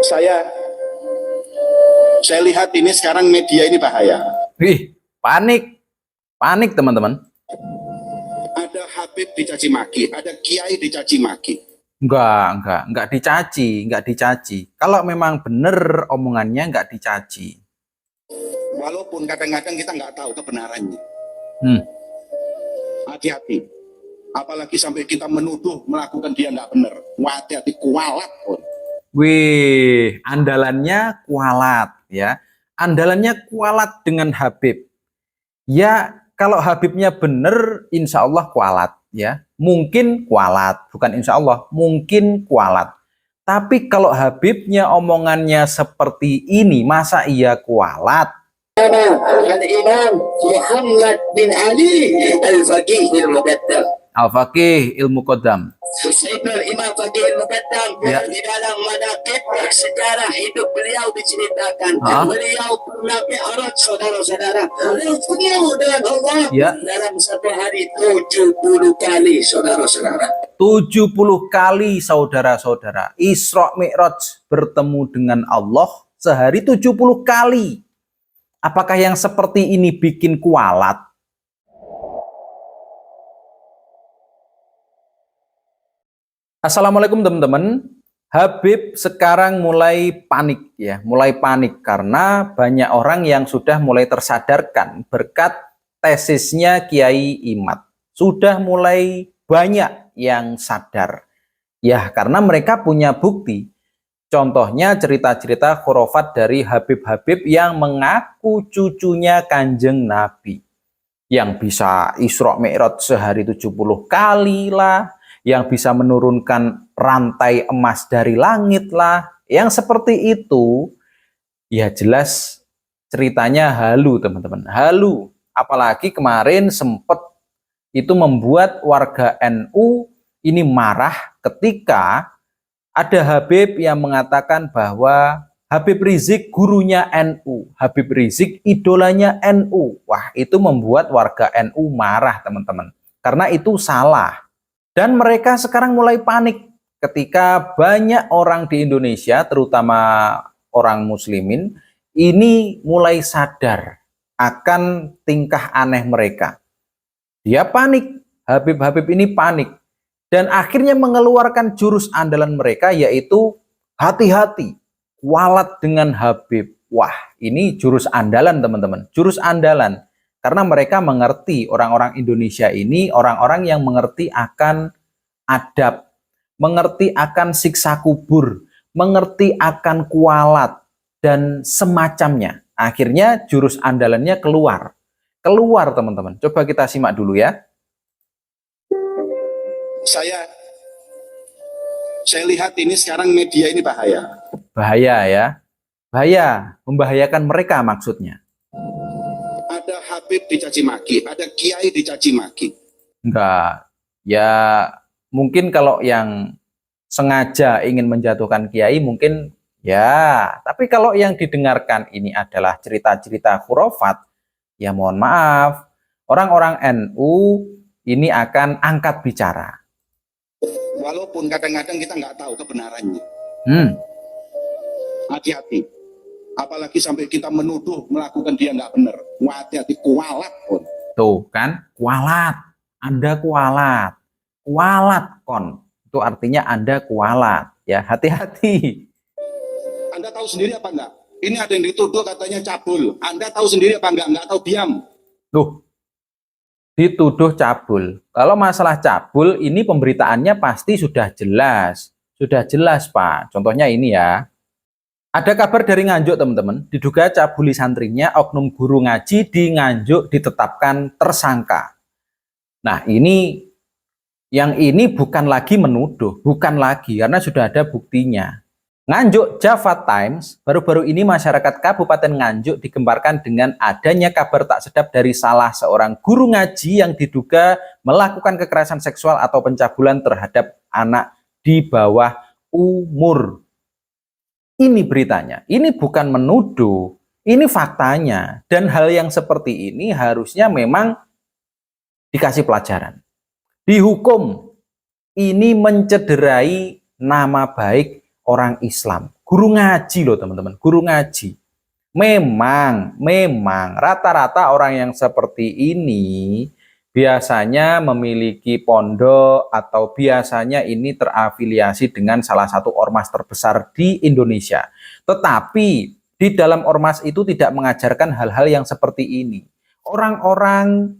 Saya lihat ini sekarang media ini bahaya. Panik teman-teman. Ada Habib dicaci maki, ada Kiai dicaci maki. Enggak dicaci. Kalau memang benar omongannya enggak dicaci. Walaupun kadang-kadang kita nggak tahu kebenarannya. Hati-hati. Apalagi sampai kita menuduh melakukan dia nggak benar. Hati-hati, kualat pun. Wih, andalannya kualat ya. Andalannya kualat dengan Habib. Ya, kalau Habibnya benar, insya Allah kualat ya. Mungkin kualat, bukan insya Allah, mungkin kualat. Tapi kalau Habibnya omongannya seperti ini, masa iya kualat? Al-Imam Muhammad bin Ali Al-Faqih Al-Muqaddam. Al-Faqih Al-Muqaddam. Sayyidina Imam Faqih Al-Muqaddam di dalam manaqib sejarah hidup beliau diceritakan. Beliau pernah mi'raj, saudara-saudara. Beliau dengan Allah dalam satu hari 70 kali, saudara-saudara. 70 kali, saudara-saudara. Isra Mi'raj bertemu dengan Allah sehari 70 kali. Apakah yang seperti ini bikin kualat? Assalamualaikum teman-teman. Habib sekarang mulai panik ya, mulai panik karena banyak orang yang sudah mulai tersadarkan berkat tesisnya Kiai Imad. Sudah mulai banyak yang sadar. Ya, karena mereka punya bukti. Contohnya cerita-cerita khurafat dari Habib-Habib yang mengaku cucunya Kanjeng Nabi. Yang bisa Isra Mi'raj sehari 70 kali lah, yang bisa menurunkan rantai emas dari langit lah. Yang seperti itu, ya jelas ceritanya halu teman-teman. Halu, apalagi kemarin sempat itu membuat warga NU ini marah ketika ada Habib yang mengatakan bahwa Habib Rizik gurunya NU, Habib Rizik idolanya NU. Wah, itu membuat warga NU marah teman-teman. Karena itu salah. Dan mereka sekarang mulai panik ketika banyak orang di Indonesia, terutama orang muslimin, ini mulai sadar akan tingkah aneh mereka. Dia panik, Habib-Habib ini panik. Dan akhirnya mengeluarkan jurus andalan mereka, yaitu hati-hati, kualat dengan Habib. Wah, ini jurus andalan teman-teman, jurus andalan. Karena mereka mengerti, orang-orang Indonesia ini orang-orang yang mengerti akan adab, mengerti akan siksa kubur, mengerti akan kualat, dan semacamnya. Akhirnya jurus andalannya keluar teman-teman. Coba kita simak dulu ya. Saya lihat ini sekarang media ini bahaya. Bahaya ya. Bahaya, membahayakan mereka maksudnya. Ada Habib dicaci maki, ada Kiai dicaci maki. Enggak. Ya, mungkin kalau yang sengaja ingin menjatuhkan Kiai mungkin ya, tapi kalau yang didengarkan ini adalah cerita-cerita khurafat, ya mohon maaf, orang-orang NU ini akan angkat bicara. Walaupun kadang-kadang kita nggak tahu kebenarannya. Hati-hati. Apalagi sampai kita menuduh melakukan dia nggak benar. Hati-hati, kualat pun. Tuh kan, kualat. Anda kualat. Kualat kon. Itu artinya Anda kualat. Ya, hati-hati. Anda tahu sendiri apa enggak? Ini ada yang dituduh katanya cabul. Anda tahu sendiri apa enggak? Enggak tahu, diam. Tuh. Dituduh cabul. Kalau masalah cabul ini pemberitaannya pasti sudah jelas. Sudah jelas, Pak. Contohnya ini ya. Ada kabar dari Nganjuk, teman-teman. Diduga cabuli santrinya oknum guru ngaji di Nganjuk ditetapkan tersangka. Nah, yang ini bukan lagi menuduh, bukan lagi karena sudah ada buktinya. Nganjuk Java Times, baru-baru ini masyarakat Kabupaten Nganjuk digemparkan dengan adanya kabar tak sedap dari salah seorang guru ngaji yang diduga melakukan kekerasan seksual atau pencabulan terhadap anak di bawah umur. Ini beritanya, ini bukan menuduh, ini faktanya. Dan hal yang seperti ini harusnya memang dikasih pelajaran. Dihukum, ini mencederai nama baik orang Islam. Guru ngaji loh teman-teman, guru ngaji. Memang rata-rata orang yang seperti ini biasanya memiliki pondok atau biasanya ini terafiliasi dengan salah satu ormas terbesar di Indonesia. Tetapi di dalam ormas itu tidak mengajarkan hal-hal yang seperti ini. Orang-orang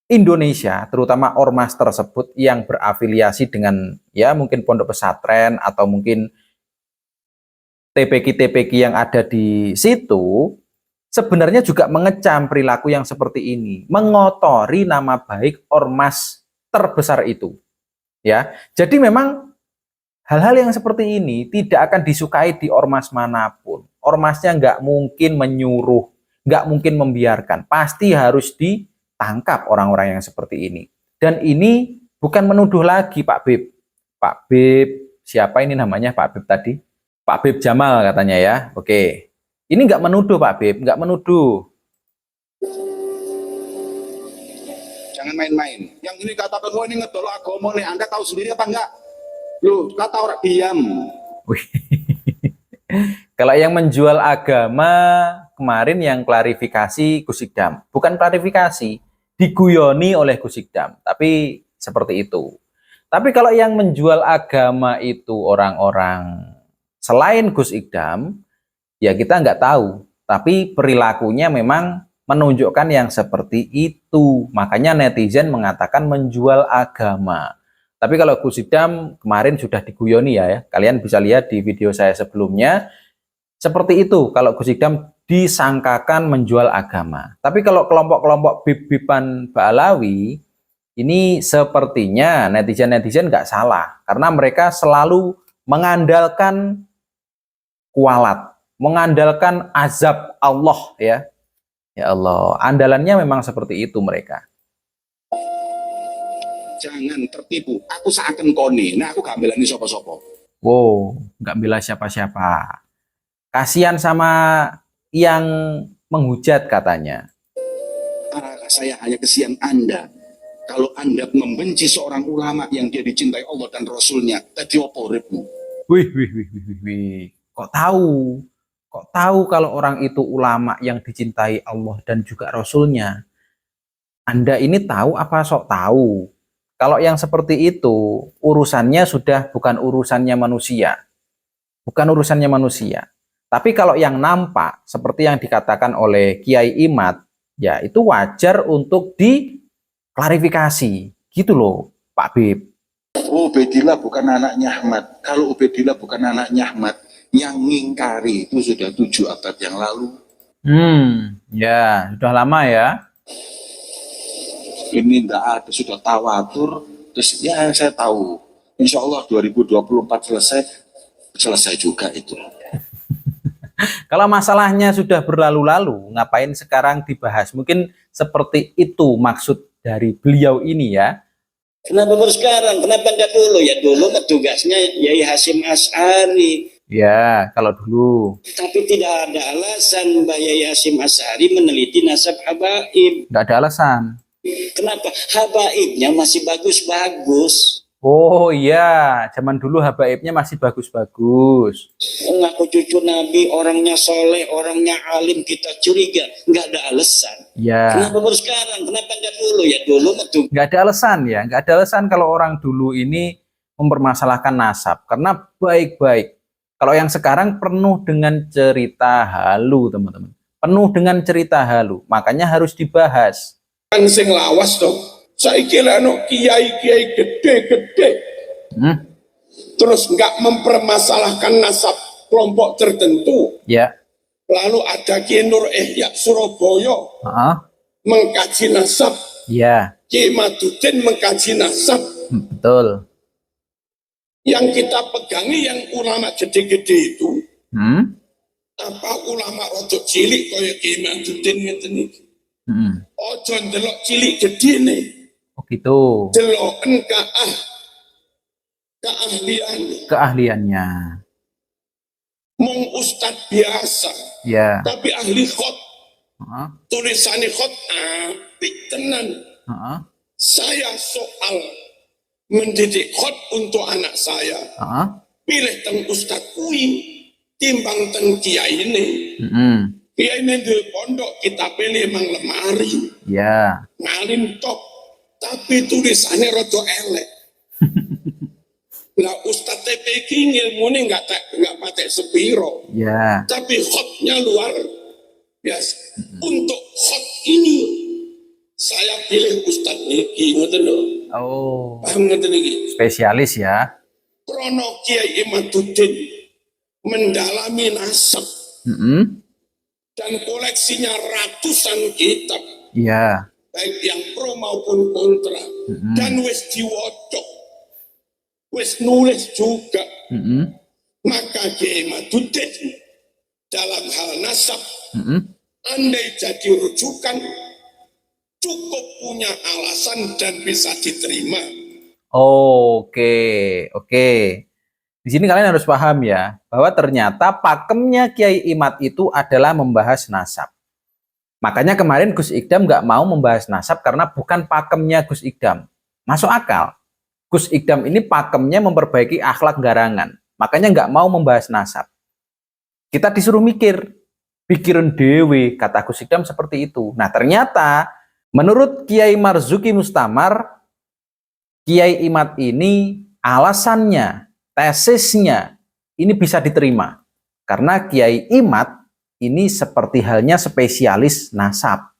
Indonesia, terutama ormas tersebut yang berafiliasi dengan ya mungkin pondok pesantren atau mungkin TPQ-TPQ yang ada di situ, sebenarnya juga mengecam perilaku yang seperti ini, mengotori nama baik ormas terbesar itu. Ya, jadi memang hal-hal yang seperti ini tidak akan disukai di ormas manapun. Ormasnya nggak mungkin menyuruh, nggak mungkin membiarkan, pasti harus ditangkap orang-orang yang seperti ini. Dan ini bukan menuduh lagi Pak Bib. Pak Bib, siapa ini namanya Pak Bib tadi? Pak Bib Jamal katanya ya. Oke. Ini nggak menuduh Pak Bib, nggak menuduh. Jangan main-main. Yang ini katakan, oh ini ngedol agama nih. Anda tahu sendiri apa enggak? Loh, kata orang diam. Wih. Kalau yang menjual agama kemarin yang klarifikasi Gus Ikdam. Bukan klarifikasi, diguyoni oleh Gus Ikdam. Tapi seperti itu. Tapi kalau yang menjual agama itu orang-orang selain Gus Ikdam, ya kita nggak tahu, tapi perilakunya memang menunjukkan yang seperti itu. Makanya netizen mengatakan menjual agama. Tapi kalau Gus Ikdam kemarin sudah diguyoni ya, kalian bisa lihat di video saya sebelumnya, seperti itu kalau Gus Ikdam disangkakan menjual agama. Tapi kalau kelompok-kelompok bib-biban Ba'alawi, ini sepertinya netizen-netizen nggak salah, karena mereka selalu mengandalkan kualat, mengandalkan azab Allah ya. Ya Allah, andalannya memang seperti itu mereka. Jangan tertipu. Aku seakan koni. Nah, aku gak belani sopo-sopo. Wow, nggak bela siapa-siapa. Kasihan sama yang menghujat katanya. Saya hanya kesian Anda. Kalau Anda membenci seorang ulama yang dia dicintai Allah dan Rasulnya, tadi apa uripmu? Wih. Kok tahu? Kok tahu kalau orang itu ulama yang dicintai Allah dan juga Rasulnya? Anda ini tahu apa sok tahu? Kalau yang seperti itu, urusannya sudah bukan urusannya manusia. Bukan urusannya manusia. Tapi kalau yang nampak, seperti yang dikatakan oleh Kiai Imad, ya itu wajar untuk diklarifikasi. Gitu loh, Pak Bib. Ubedillah bukan anaknya Ahmad. Kalau Ubedillah bukan anaknya Ahmad, yang ngingkari itu sudah 7 abad yang lalu. Ya, sudah lama ya. Ini tidak ada, sudah tawatur. Terus ya saya tahu, insya Allah 2024 selesai juga itu. Kalau masalahnya sudah berlalu-lalu, ngapain sekarang dibahas? Mungkin seperti itu maksud dari beliau ini ya. Kenapa baru sekarang? Kenapa enggak dulu? Ya dulu tugasnya Yai Hasyim Asy'ari. Ya, kalau dulu. Tapi tidak ada alasan Mbak Yai Hasyim Asy'ari meneliti nasab habaib. Nggak ada alasan. Kenapa? Habaibnya masih bagus-bagus. Oh iya, zaman dulu habaibnya masih bagus-bagus. Ngaku cucu Nabi, orangnya soleh, orangnya alim, kita curiga. Nggak ada alasan. Ya. Kenapa baru sekarang? Kenapa nggak dulu? Ya dulu tuh. Nggak ada alasan ya, nggak ada alasan kalau orang dulu ini mempermasalahkan nasab. Karena baik-baik. Kalau yang sekarang penuh dengan cerita halu, teman-teman. Penuh dengan cerita halu. Makanya harus dibahas. Kan sing lawas dong. Saya kira kiai-kiai gede-gede. Terus nggak mempermasalahkan nasab kelompok tertentu. Ya. Lalu ada Ki Nur Ihya Surabaya mengkaji nasab. Ya. Ki Madudin mengkaji nasab. Betul. Yang kita pegangi yang ulama gede-gede itu. Apa ulama rodok cilik kaya Ki Madudin ngeten iki. Ojo ndelok cilik gedene. Oh gitu. Deloken keahliannya. Mung ustad biasa. Ya. Tapi ahli khot. Tulisannya khot apik tenan. Saya soal mendidik khot untuk anak saya. Pilih teng ustad kui. timbang ten kiai ini. Kiai ini di pondok kita pilih emang lemari, Ya. ngalin top, tapi tulisannya rodo elek. Lah Ustadz TPK ilmunya nggak pakai sepiro, Ya. tapi hotnya luar biasa. Untuk hot ini saya pilih Ustadz Niki, ngerti lho. Oh, Paham ngerti niki? spesialis ya. Krono Kiai Imaduddin mendalami nasab dan koleksinya ratusan kitab, Ya. baik yang pro maupun kontra, dan wis diwocok, wis nulis juga. Maka Kiai Imaduddin dalam hal nasab, andai jadi rujukan, cukup punya alasan dan bisa diterima. Oke, oke. Di sini kalian harus paham ya, bahwa ternyata pakemnya Kiai Imad itu adalah membahas nasab. Makanya kemarin Gus Ikdam nggak mau membahas nasab karena bukan pakemnya Gus Ikdam. Masuk akal. Gus Ikdam ini pakemnya memperbaiki akhlak garangan. Makanya nggak mau membahas nasab. Kita disuruh mikir, pikiran dewe, kata Gus Ikdam seperti itu. Nah ternyata menurut Kiai Marzuki Mustamar, Kiai Imad ini alasannya, tesisnya ini bisa diterima. Karena Kiai Imad ini seperti halnya spesialis nasab.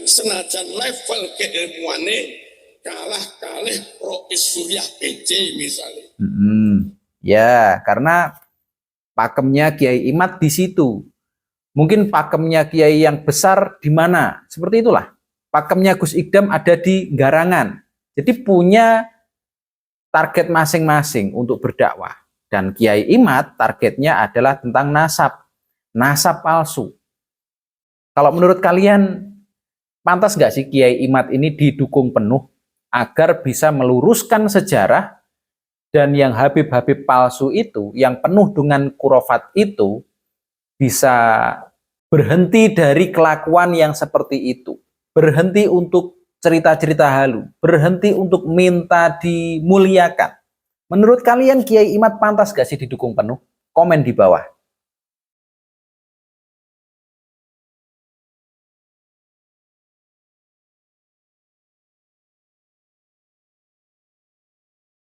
Senajan level keilmuannya kalah kalih Rois Suryah PC misalnya. Ya, karena pakemnya Kiai Imad di situ. Mungkin pakemnya Kiai yang besar di mana? Seperti itulah. Pakemnya Gus Ikdam ada di garangan. Jadi punya target masing-masing untuk berdakwah. Dan Kiai Imad targetnya adalah tentang nasab. Nasab palsu. Kalau menurut kalian, pantas nggak sih Kiai Imad ini didukung penuh agar bisa meluruskan sejarah dan yang Habib-Habib palsu itu, yang penuh dengan kurofat itu, bisa berhenti dari kelakuan yang seperti itu. Berhenti untuk cerita-cerita halu. Berhenti untuk minta dimuliakan. Menurut kalian Kiai Imad pantas nggak sih didukung penuh? Komen di bawah.